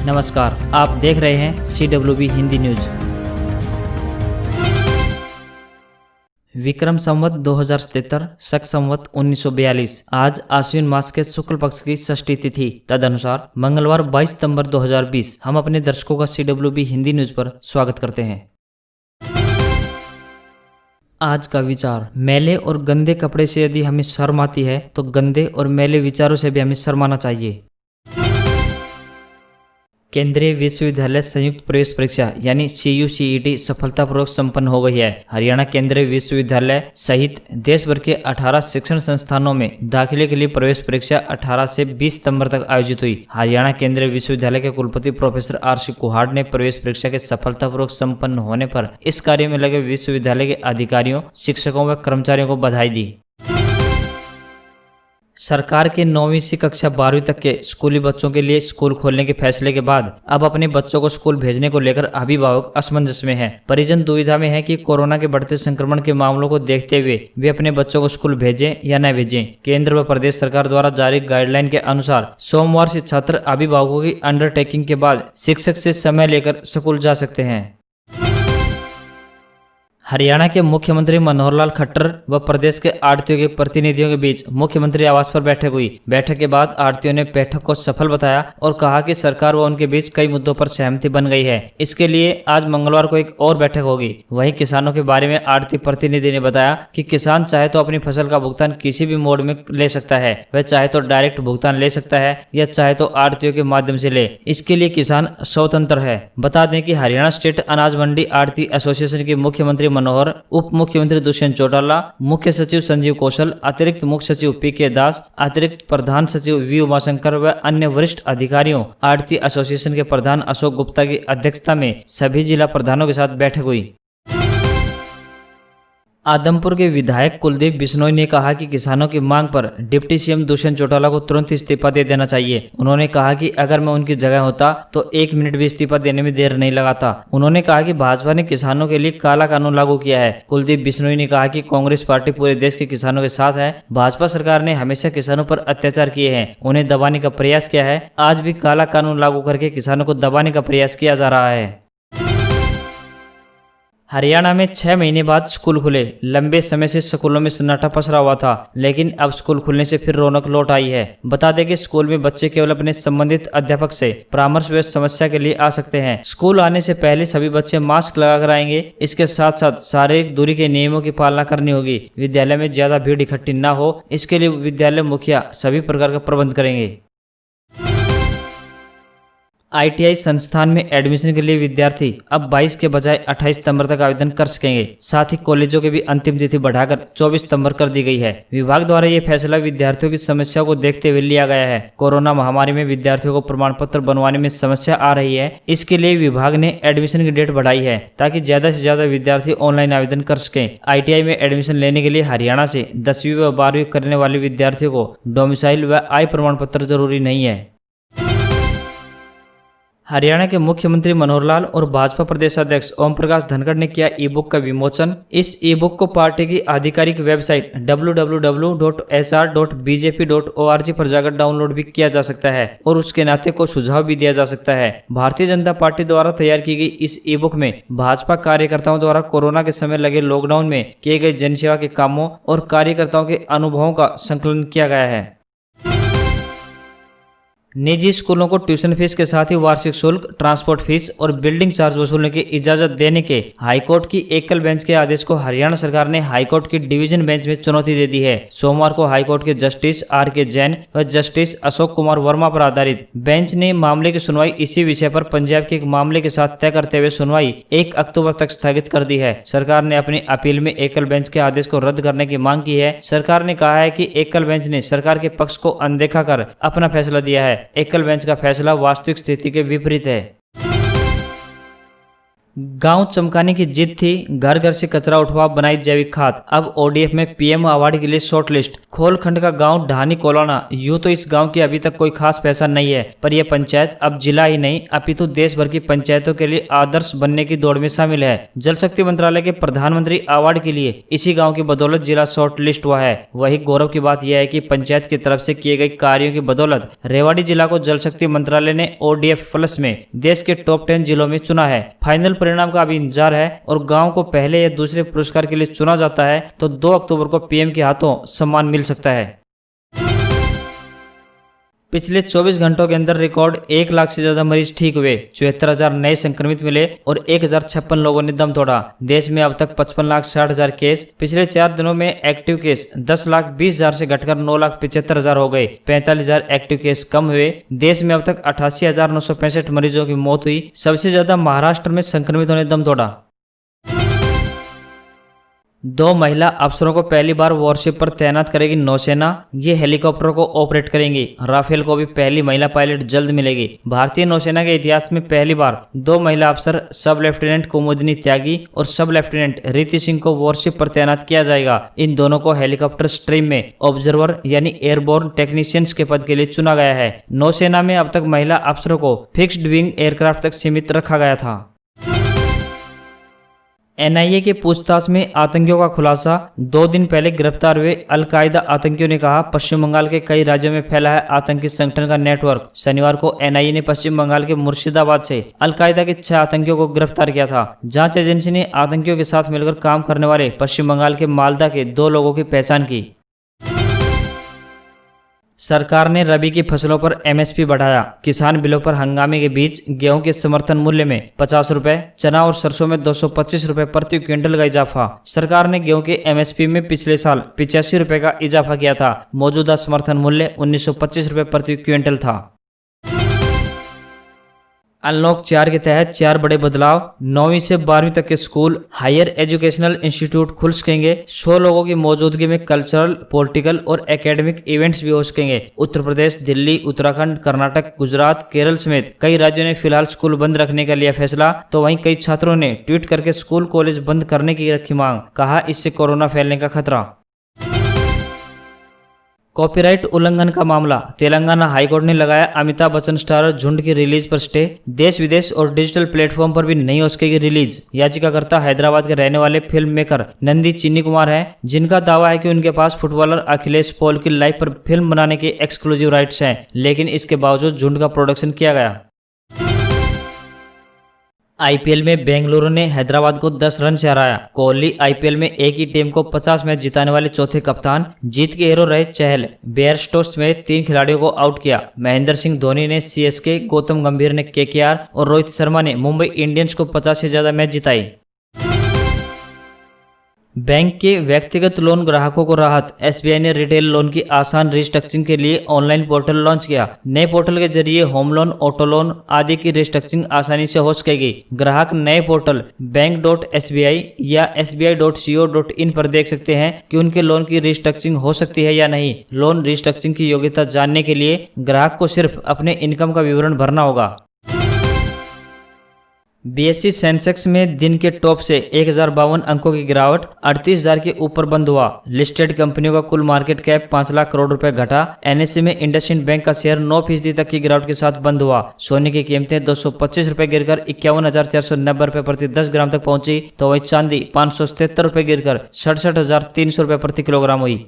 नमस्कार, आप देख रहे हैं CWB हिंदी न्यूज। विक्रम संवत 2077 शक संवत 1942 आज आश्विन मास के शुक्ल पक्ष की षष्ठी तिथि। तदनुसार मंगलवार 22 सितंबर 2020 हम अपने दर्शकों का CWB हिंदी न्यूज पर स्वागत करते हैं। आज का विचार, मैले और गंदे कपड़े से यदि हमें शर्म आती है तो गंदे और मैले विचारों से भी हमें शर्माना चाहिए। केंद्रीय विश्वविद्यालय संयुक्त प्रवेश परीक्षा यानी CUCET सफलतापूर्वक संपन्न हो गई है। हरियाणा केंद्रीय विश्वविद्यालय सहित देश भर के 18 शिक्षण संस्थानों में दाखिले के लिए प्रवेश परीक्षा 18 से 20 सितंबर तक आयोजित हुई। हरियाणा केंद्रीय विश्वविद्यालय के कुलपति प्रोफेसर RC कुहाड़ ने प्रवेश परीक्षा के सफलतापूर्वक संपन्न होने पर इस कार्य में लगे विश्वविद्यालय के अधिकारियों, शिक्षकों व कर्मचारियों को बधाई दी। सरकार के 9वीं से कक्षा 12वीं तक के स्कूली बच्चों के लिए स्कूल खोलने के फैसले के बाद अब अपने बच्चों को स्कूल भेजने को लेकर अभिभावक असमंजस में हैं। परिजन दुविधा में है कि कोरोना के बढ़ते संक्रमण के मामलों को देखते हुए वे अपने बच्चों को स्कूल भेजें या न भेजें। केंद्र व प्रदेश सरकार द्वारा जारी गाइडलाइन के अनुसार सोमवार से छात्र अभिभावकों की अंडरटेकिंग के बाद शिक्षक से समय लेकर स्कूल जा सकते हैं। हरियाणा के मुख्यमंत्री मनोहर लाल खट्टर व प्रदेश के आढ़तियों के प्रतिनिधियों के बीच मुख्यमंत्री आवास पर बैठक हुई। बैठक के बाद आढ़तियों ने बैठक को सफल बताया और कहा कि सरकार व उनके बीच कई मुद्दों पर सहमति बन गई है। इसके लिए आज मंगलवार को एक और बैठक होगी। वहीं किसानों के बारे में आढ़ती प्रतिनिधि ने बताया कि किसान चाहे तो अपनी फसल का भुगतान किसी भी मोड में ले सकता है। वह चाहे तो डायरेक्ट भुगतान ले सकता है या चाहे तो आढ़तियों के माध्यम से ले। इसके लिए किसान स्वतंत्र है। बता दें कि हरियाणा स्टेट अनाज मंडी आढ़ती एसोसिएशन के मुख्यमंत्री मनोहर, उप मुख्यमंत्री दुष्यंत चौटाला, मुख्य सचिव संजीव कौशल, अतिरिक्त मुख्य सचिव PK दास, अतिरिक्त प्रधान सचिव V उमाशंकर व अन्य वरिष्ठ अधिकारियों आढ़ती एसोसिएशन के प्रधान अशोक गुप्ता की अध्यक्षता में सभी जिला प्रधानों के साथ बैठक हुई। आदमपुर के विधायक कुलदीप बिश्नोई ने कहा कि किसानों की मांग पर डिप्टी CM दुष्यंत चौटाला को तुरंत इस्तीफा दे देना चाहिए। उन्होंने कहा कि अगर मैं उनकी जगह होता तो 1 मिनट भी इस्तीफा देने में देर नहीं लगाता। उन्होंने कहा कि भाजपा ने किसानों के लिए काला कानून लागू किया है। कुलदीप बिश्नोई ने कहा कि कांग्रेस पार्टी पूरे देश के किसानों के साथ है। भाजपा सरकार ने हमेशा किसानों पर अत्याचार किए हैं, उन्हें दबाने का प्रयास किया है। आज भी काला कानून लागू करके किसानों को दबाने का प्रयास किया जा रहा है। हरियाणा में 6 महीने बाद स्कूल खुले। लंबे समय से स्कूलों में सन्नाटा पसरा हुआ था, लेकिन अब स्कूल खुलने से फिर रौनक लौट आई है। बता दें कि स्कूल में बच्चे केवल अपने संबंधित अध्यापक से परामर्श व समस्या के लिए आ सकते हैं। स्कूल आने से पहले सभी बच्चे मास्क लगाकर आएंगे। इसके साथ साथ शारीरिक दूरी के नियमों की पालना करनी होगी। विद्यालय में ज्यादा भीड़ इकट्ठी न हो, इसके लिए विद्यालय मुखिया सभी प्रकार का प्रबंध करेंगे। ITI संस्थान में एडमिशन के लिए विद्यार्थी अब 22 के बजाय 28 सितंबर तक आवेदन कर सकेंगे। साथ ही कॉलेजों की भी अंतिम तिथि बढ़ाकर 24 सितंबर कर दी गई है। विभाग द्वारा ये फैसला विद्यार्थियों की समस्या को देखते हुए लिया गया है। कोरोना महामारी में विद्यार्थियों को प्रमाण पत्र बनवाने में समस्या आ रही है। इसके लिए विभाग ने एडमिशन की डेट बढ़ाई है ताकि ज्यादा से ज्यादा विद्यार्थी ऑनलाइन आवेदन कर सकें। ITI में एडमिशन लेने के लिए हरियाणा से 10वीं व 12वीं करने वाले विद्यार्थियों को डोमिसाइल व आय प्रमाण पत्र जरूरी नहीं है। हरियाणा के मुख्यमंत्री मनोहर लाल और भाजपा प्रदेश अध्यक्ष ओम प्रकाश धनखड़ ने किया ई-बुक का विमोचन। इस ई-बुक को पार्टी की आधिकारिक वेबसाइट www.sr.bjp.org पर जाकर डाउनलोड भी किया जा सकता है और उसके नाते को सुझाव भी दिया जा सकता है। भारतीय जनता पार्टी द्वारा तैयार की गई इस ई-बुक में भाजपा कार्यकर्ताओं द्वारा कोरोना के समय लगे लॉकडाउन में किए गए जनसेवा के कामों और कार्यकर्ताओं के अनुभवों का संकलन किया गया है। निजी स्कूलों को ट्यूशन फीस के साथ ही वार्षिक शुल्क, ट्रांसपोर्ट फीस और बिल्डिंग चार्ज वसूलने की इजाजत देने के हाईकोर्ट की एकल बेंच के आदेश को हरियाणा सरकार ने हाईकोर्ट की डिवीजन बेंच में चुनौती दे दी है। सोमवार को हाईकोर्ट के जस्टिस RK जैन व जस्टिस अशोक कुमार वर्मा पर आधारित बेंच ने मामले की सुनवाई इसी विषय पर पंजाब के एक मामले के साथ तय करते हुए सुनवाई 1 अक्टूबर तक स्थगित कर दी है। सरकार ने अपनी अपील में एकल बेंच के आदेश को रद्द करने की मांग की है। सरकार ने कहा है कि एकल बेंच ने सरकार के पक्ष को अनदेखा कर अपना फैसला दिया है। एकल बेंच का फैसला वास्तविक स्थिति के विपरीत है। गांव चमकाने की जिद थी, घर घर से कचरा उठवा बनाई जैविक खाद। अब ओडीएफ में पीएम अवार्ड के लिए शॉर्ट लिस्ट। खोलखंड का गांव ढानी कोलाना। यूं तो इस गांव की अभी तक कोई खास पहचान नहीं है, पर यह पंचायत अब जिला ही नहीं अपितु देश भर की पंचायतों के लिए आदर्श बनने की दौड़ में शामिल है। जल शक्ति मंत्रालय के प्रधानमंत्री अवार्ड के लिए इसी गाँव की बदौलत जिला शॉर्ट लिस्ट हुआ है। वही गौरव की बात यह है कि पंचायत की तरफ से किए गए कार्यों की बदौलत रेवाड़ी जिला को जल शक्ति मंत्रालय ने ओडीएफ प्लस में देश के टॉप 10 जिलों में चुना है। फाइनल परिणाम का अभी इंतजार है और गांव को पहले या दूसरे पुरस्कार के लिए चुना जाता है तो 2 अक्टूबर को पीएम के हाथों सम्मान मिल सकता है। पिछले 24 घंटों के अंदर रिकॉर्ड 1 लाख से ज्यादा मरीज ठीक हुए, 74,000 नए संक्रमित मिले और 1,056 लोगों ने दम तोड़ा। देश में अब तक 55,60,000 केस। पिछले 4 दिनों में एक्टिव केस 10,20,000 से घटकर 9,75,000 हो गए। 45,000 एक्टिव केस कम हुए। देश में अब तक 88,965 मरीजों की मौत हुई। सबसे ज्यादा महाराष्ट्र में संक्रमितों ने दम तोड़ा। 2 महिला अफसरों को पहली बार वॉरशिप पर तैनात करेगी नौसेना। ये हेलीकॉप्टरों को ऑपरेट करेंगी। राफेल को भी पहली महिला पायलट जल्द मिलेगी। भारतीय नौसेना के इतिहास में पहली बार 2 महिला अफसर सब लेफ्टिनेंट कुमुदिनी त्यागी और सब लेफ्टिनेंट रीति सिंह को वॉरशिप पर तैनात किया जाएगा। इन दोनों को हेलीकॉप्टर स्ट्रीम में ऑब्जर्वर यानी एयरबोर्न टेक्नीशियंस के पद के लिए चुना गया है। नौसेना में अब तक महिला अफसरों को फिक्स्ड विंग एयरक्राफ्ट तक सीमित रखा गया था। एनआईए के पूछताछ में आतंकियों का खुलासा। 2 दिन पहले गिरफ्तार हुए अलकायदा आतंकियों ने कहा पश्चिम बंगाल के कई राज्यों में फैला है आतंकी संगठन का नेटवर्क। शनिवार को एनआईए ने पश्चिम बंगाल के मुर्शिदाबाद से अलकायदा के 6 आतंकियों को गिरफ्तार किया था। जांच एजेंसी ने आतंकियों के साथ मिलकर काम करने वाले पश्चिम बंगाल के मालदा के 2 लोगों की पहचान की। सरकार ने रबी की फसलों पर एमएसपी बढ़ाया। किसान बिलों पर हंगामे के बीच गेहूं के समर्थन मूल्य में 50 रुपए, चना और सरसों में 225 रुपए प्रति क्विंटल का इजाफा। सरकार ने गेहूं के एमएसपी में पिछले साल 85 रुपए का इजाफा किया था। मौजूदा समर्थन मूल्य 1925 रुपए प्रति क्विंटल था। अनलॉक 4 के तहत 4 बड़े बदलाव। 9वीं से 12वीं तक के स्कूल, हायर एजुकेशनल इंस्टीट्यूट खुल सकेंगे। 100 लोगों की मौजूदगी में कल्चरल, पॉलिटिकल और एकेडमिक इवेंट्स भी हो सकेंगे। उत्तर प्रदेश, दिल्ली, उत्तराखंड, कर्नाटक, गुजरात, केरल समेत कई राज्यों ने फिलहाल स्कूल बंद रखने का लिया फैसला। तो वहीं कई छात्रों ने ट्वीट करके स्कूल कॉलेज बंद करने की रखी मांग। कहा इससे कोरोना फैलने का खतरा। कॉपीराइट उल्लंघन का मामला। तेलंगाना हाईकोर्ट ने लगाया अमिताभ बच्चन स्टारर झुंड की रिलीज पर स्टे। देश विदेश और डिजिटल प्लेटफॉर्म पर भी नहीं हो सकेगी रिलीज। याचिकाकर्ता हैदराबाद के रहने वाले फिल्म मेकर नंदी चिन्नी कुमार हैं, जिनका दावा है कि उनके पास फुटबॉलर अखिलेश पॉल की लाइफ पर फिल्म बनाने के एक्सक्लूसिव राइट्स हैं, लेकिन इसके बावजूद झुंड का प्रोडक्शन किया गया। आईपीएल में बेंगलुरु ने हैदराबाद को 10 रन से हराया। कोहली आईपीएल में एक ही टीम को 50 मैच जिताने वाले चौथे कप्तान। जीत के हीरो रहे चहल। बेयरस्टोस में 3 खिलाड़ियों को आउट किया। महेंद्र सिंह धोनी ने सीएसके, गौतम गंभीर ने केकेआर और रोहित शर्मा ने मुंबई इंडियंस को 50 से ज्यादा मैच जिताई। बैंक के व्यक्तिगत लोन ग्राहकों को राहत। एसबीआई ने रिटेल लोन की आसान रिस्ट्रक्चरिंग के लिए ऑनलाइन पोर्टल लॉन्च किया। नए पोर्टल के जरिए होम लोन, ऑटो लोन आदि की रिस्ट्रक्चरिंग आसानी से हो सकेगी। ग्राहक नए पोर्टल bank.sbi या sbi.co.in पर देख सकते हैं कि उनके लोन की रिस्ट्रक्चरिंग हो सकती है या नहीं। लोन रिस्ट्रक्चरिंग की योग्यता जानने के लिए ग्राहक को सिर्फ अपने इनकम का विवरण भरना होगा। बीएसई सेंसेक्स में दिन के टॉप से 1052 अंकों की गिरावट, 38,000 के ऊपर बंद हुआ। लिस्टेड कंपनियों का कुल मार्केट कैप 5 लाख करोड़ रुपए घटा। एनएसई में इंडसइंड बैंक का शेयर 9% तक की गिरावट के साथ बंद हुआ। सोने की कीमतें 225 रुपए गिरकर 51,490 रुपए प्रति 10 ग्राम तक पहुंची, तो वही चांदी 577 रुपए गिरकर 67,300 रुपए प्रति किलोग्राम हुई।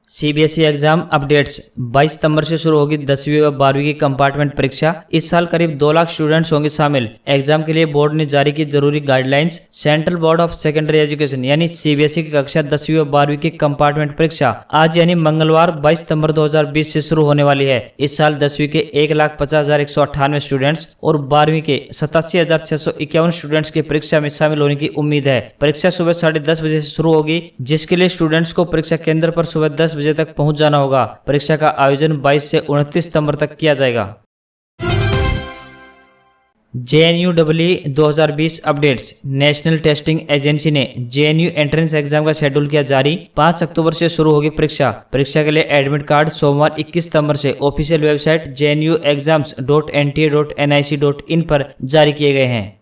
CBSE exam updates. 22 सितंबर से शुरू होगी 10वीं व 12वीं की कंपार्टमेंट परीक्षा। इस साल करीब 2 लाख स्टूडेंट्स होंगे शामिल। एग्जाम के लिए बोर्ड ने जारी की जरूरी guidelines. Central board of secondary education यानी सीबीएसई की कक्षा 10वीं व 12वीं की कंपार्टमेंट परीक्षा आज यानी मंगलवार 22 सितंबर 2020 से शुरू होने वाली है। इस साल 10वीं के 1,50,198 स्टूडेंट्स और 12वीं के 87,651 स्टूडेंट्स की परीक्षा में शामिल होने की उम्मीद है। परीक्षा सुबह 10:30 बजे से शुरू होगी, जिसके लिए स्टूडेंट्स को परीक्षा केंद्र पर सुबह 10 बजे तक पहुंच जाना होगा। परीक्षा का आयोजन 22 से 29 सितंबर तक किया जाएगा। JNUEE 2020 updates. National testing agency ने JNU एंट्रेंस एग्जाम का शेड्यूल किया जारी। 5 अक्टूबर से शुरू होगी परीक्षा। परीक्षा के लिए एडमिट कार्ड सोमवार 21 सितंबर से ऑफिशियल वेबसाइट jnuexams.nta.nic.in पर जारी किए गए हैं।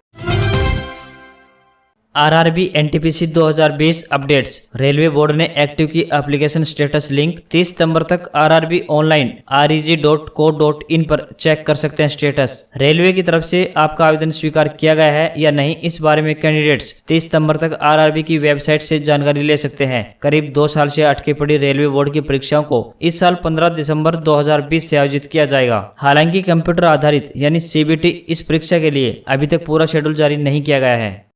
RRB NTPC 2020 updates. Railway board ने एक्टिव की एप्लीकेशन स्टेटस लिंक। 30 सितंबर तक RRB ऑनलाइन reg.co.in पर चेक कर सकते हैं स्टेटस। रेलवे की तरफ से आपका आवेदन स्वीकार किया गया है या नहीं, इस बारे में कैंडिडेट्स 30 सितंबर तक RRB की वेबसाइट से जानकारी ले सकते हैं। करीब 2 साल से अटकी पड़ी रेलवे बोर्ड की परीक्षाओं को इस साल 15 दिसंबर 2020 से आयोजित किया जाएगा। हालांकि कंप्यूटर आधारित यानी CBT इस परीक्षा के लिए अभी तक पूरा शेड्यूल जारी नहीं किया गया है।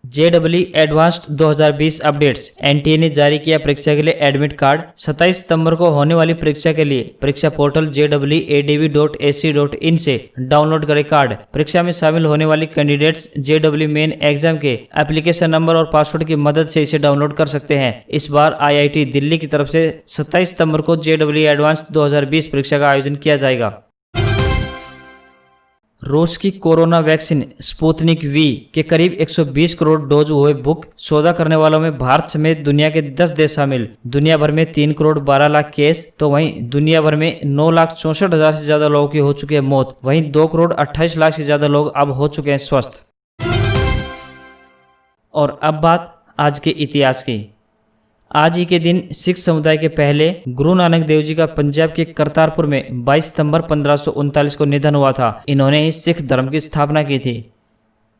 JEE advanced 2020 updates. NTA ने जारी किया परीक्षा के लिए एडमिट कार्ड। 27 सितंबर को होने वाली परीक्षा के लिए परीक्षा पोर्टल jeeadv.ac.in से डाउनलोड करें कार्ड। परीक्षा में शामिल होने वाली कैंडिडेट्स JEE मेन एग्जाम के एप्लीकेशन नंबर और पासवर्ड की मदद से इसे डाउनलोड कर सकते हैं। इस बार IIT दिल्ली की तरफ से 27 सितंबर को JEE एडवांस्ड 2020 परीक्षा का आयोजन किया जाएगा। रूस की कोरोना वैक्सीन स्पुतनिक वी के करीब 120 करोड़ डोज हुए बुक। सौदा करने वालों में भारत समेत दुनिया के 10 देश शामिल। दुनिया भर में 3 करोड़ 12 लाख केस, तो वहीं दुनिया भर में 9,64,000 से ज्यादा लोगों की हो चुकी है मौत। वहीं 2 करोड़ 28 लाख से ज्यादा लोग अब हो चुके हैं स्वस्थ। और अब बात आज के इतिहास की। आज ही के दिन सिख समुदाय के पहले गुरु नानक देव जी का पंजाब के करतारपुर में 22 सितंबर 1539 को निधन हुआ था। इन्होंने ही सिख धर्म की स्थापना की थी।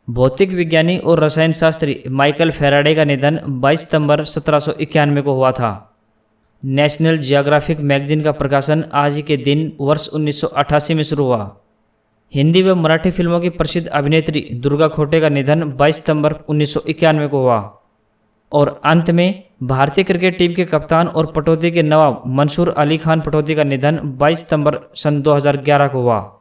भौतिक विज्ञानी और रसायन शास्त्री माइकल फैराडे का निधन 22 सितंबर 1791 को हुआ था। नेशनल जियोग्राफिक मैगजीन का प्रकाशन आज ही के दिन वर्ष 1988 में शुरू हुआ। हिंदी व मराठी फिल्मों की प्रसिद्ध अभिनेत्री दुर्गा खोटे का निधन 22 सितंबर 1991 को हुआ। और अंत में भारतीय क्रिकेट टीम के कप्तान और पटौदी के नवाब मंसूर अली खान पटौदी का निधन 22 सितंबर सन 2011 को हुआ।